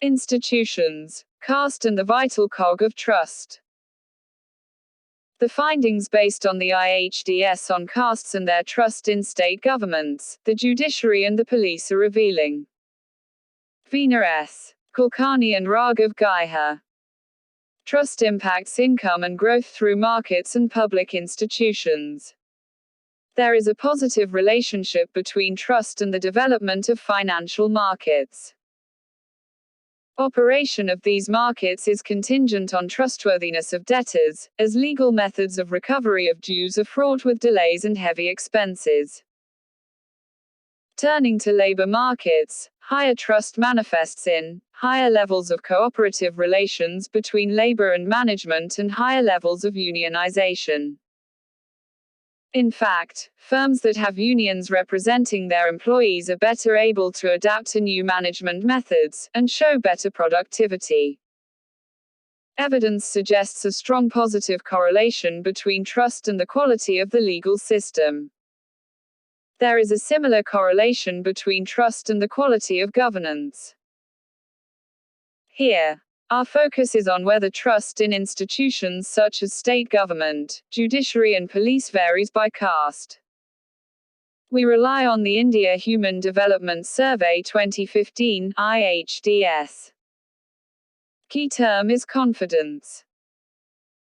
Institutions, caste and the vital cog of trust. The findings based on the IHDS on castes and their trust in state governments, the judiciary and the police are revealing. Veena S. Kulkarni and Raghav Gaiha. Trust impacts income and growth through markets and public institutions. There is a positive relationship between trust and the development of financial markets. Operation of these markets is contingent on trustworthiness of debtors, as legal methods of recovery of dues are fraught with delays and heavy expenses. Turning to labor markets, higher trust manifests in higher levels of cooperative relations between labor and management and higher levels of unionization. In fact, firms that have unions representing their employees are better able to adapt to new management methods and show better productivity. Evidence suggests a strong positive correlation between trust and the quality of the legal system. There is a similar correlation between trust and the quality of governance. Here, our focus is on whether trust in institutions such as state government, judiciary and police varies by caste. We rely on the India Human Development Survey 2015, IHDS. Key term is confidence.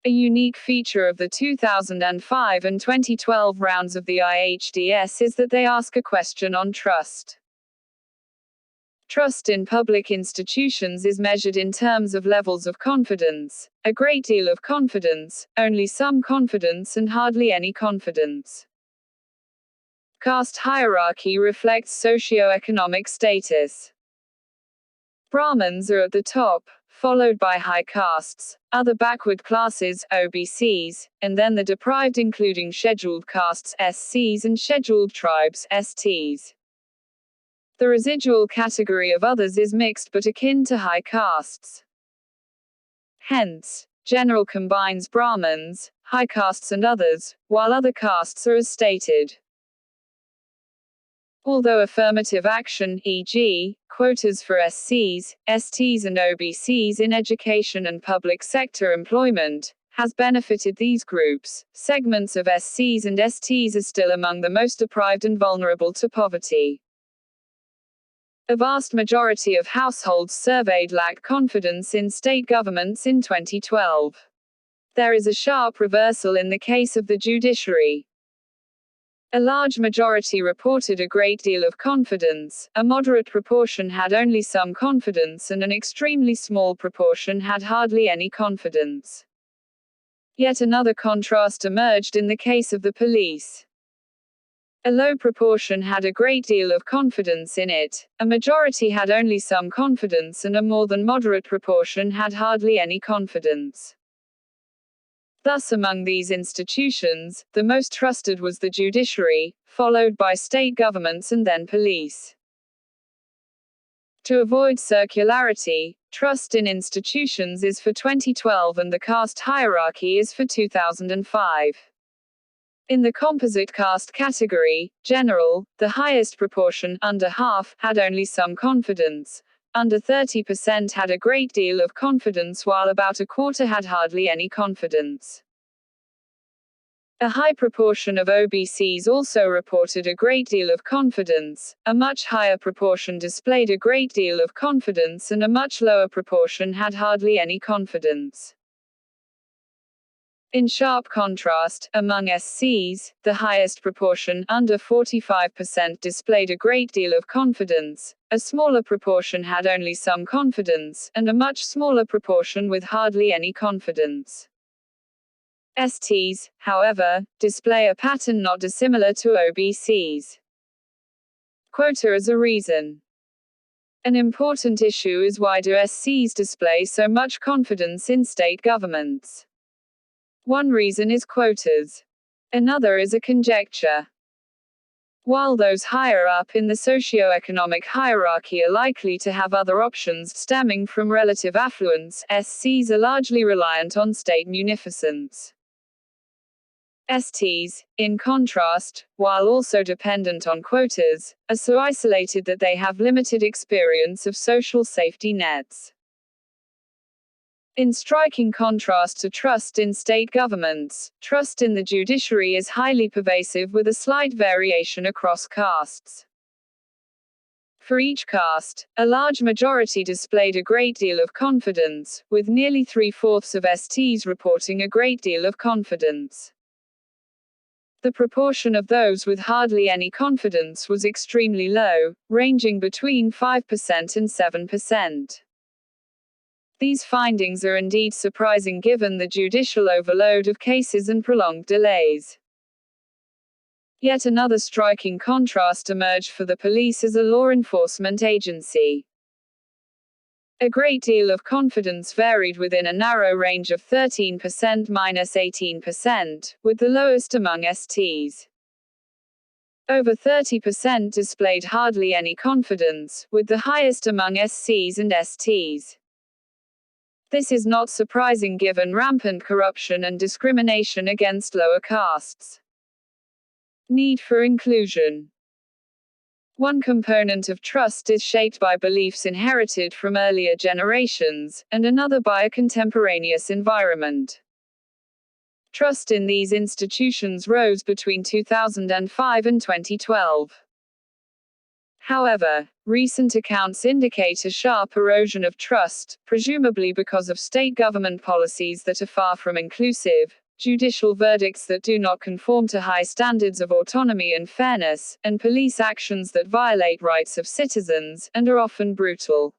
A unique feature of the 2005 and 2012 rounds of the IHDS is that they ask a question on trust. Trust in public institutions is measured in terms of levels of confidence, a great deal of confidence, only some confidence and hardly any confidence. Caste hierarchy reflects socio-economic status. Brahmins are at the top, followed by high castes, other backward classes, OBCs, and then the deprived including scheduled castes, SCs, and scheduled tribes, STs. The residual category of others is mixed but akin to high castes. Hence, general combines Brahmins, high castes and others, while other castes are as stated. Although affirmative action, e.g., quotas for SCs, STs and OBCs in education and public sector employment, has benefited these groups, segments of SCs and STs are still among the most deprived and vulnerable to poverty. A vast majority of households surveyed lacked confidence in state governments in 2012. There is a sharp reversal in the case of the judiciary. A large majority reported a great deal of confidence, a moderate proportion had only some confidence, and an extremely small proportion had hardly any confidence. Yet another contrast emerged in the case of the police. A low proportion had a great deal of confidence in it, a majority had only some confidence, and a more than moderate proportion had hardly any confidence. Thus, among these institutions, the most trusted was the judiciary, followed by state governments and then police. To avoid circularity, trust in institutions is for 2012 and the caste hierarchy is for 2005. In the composite caste category, general, the highest proportion, under half, had only some confidence. Under 30% had a great deal of confidence, while about a quarter had hardly any confidence. A high proportion of OBCs also reported a great deal of confidence, a much higher proportion displayed a great deal of confidence, and a much lower proportion had hardly any confidence. In sharp contrast, among SCs, the highest proportion, under 45%, displayed a great deal of confidence, a smaller proportion had only some confidence, and a much smaller proportion with hardly any confidence. STs, however, display a pattern not dissimilar to OBCs. Quota as a reason. An important issue is why do SCs display so much confidence in state governments? One reason is quotas. Another is a conjecture. While those higher up in the socio-economic hierarchy are likely to have other options stemming from relative affluence, SCs are largely reliant on state munificence. STs, in contrast, while also dependent on quotas, are so isolated that they have limited experience of social safety nets. In striking contrast to trust in state governments, trust in the judiciary is highly pervasive with a slight variation across castes. For each caste, a large majority displayed a great deal of confidence, with nearly 3/4 of STs reporting a great deal of confidence. The proportion of those with hardly any confidence was extremely low, ranging between 5% and 7%. These findings are indeed surprising given the judicial overload of cases and prolonged delays. Yet another striking contrast emerged for the police as a law enforcement agency. A great deal of confidence varied within a narrow range of 13%–18%, with the lowest among STs. Over 30% displayed hardly any confidence, with the highest among SCs and STs. This is not surprising given rampant corruption and discrimination against lower castes. Need for inclusion. One component of trust is shaped by beliefs inherited from earlier generations, and another by a contemporaneous environment. Trust in these institutions rose between 2005 and 2012. However, recent accounts indicate a sharp erosion of trust, presumably because of state government policies that are far from inclusive, judicial verdicts that do not conform to high standards of autonomy and fairness, and police actions that violate rights of citizens, and are often brutal.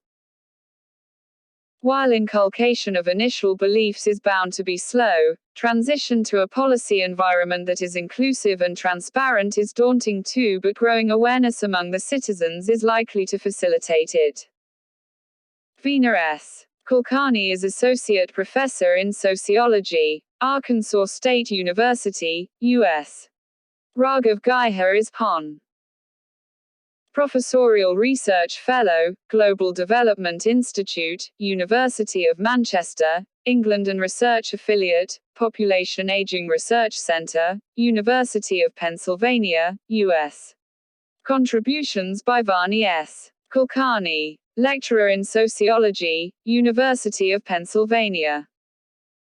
While inculcation of initial beliefs is bound to be slow, transition to a policy environment that is inclusive and transparent is daunting too, but growing awareness among the citizens is likely to facilitate it. Veena S. Kulkarni is Associate Professor in Sociology, Arkansas State University, U.S. Raghav Gaiha is Hon. Professorial Research Fellow, Global Development Institute, University of Manchester, England, and Research Affiliate, Population Aging Research Center, University of Pennsylvania, U.S. Contributions by Vani S. Kulkarni, Lecturer in Sociology, University of Pennsylvania.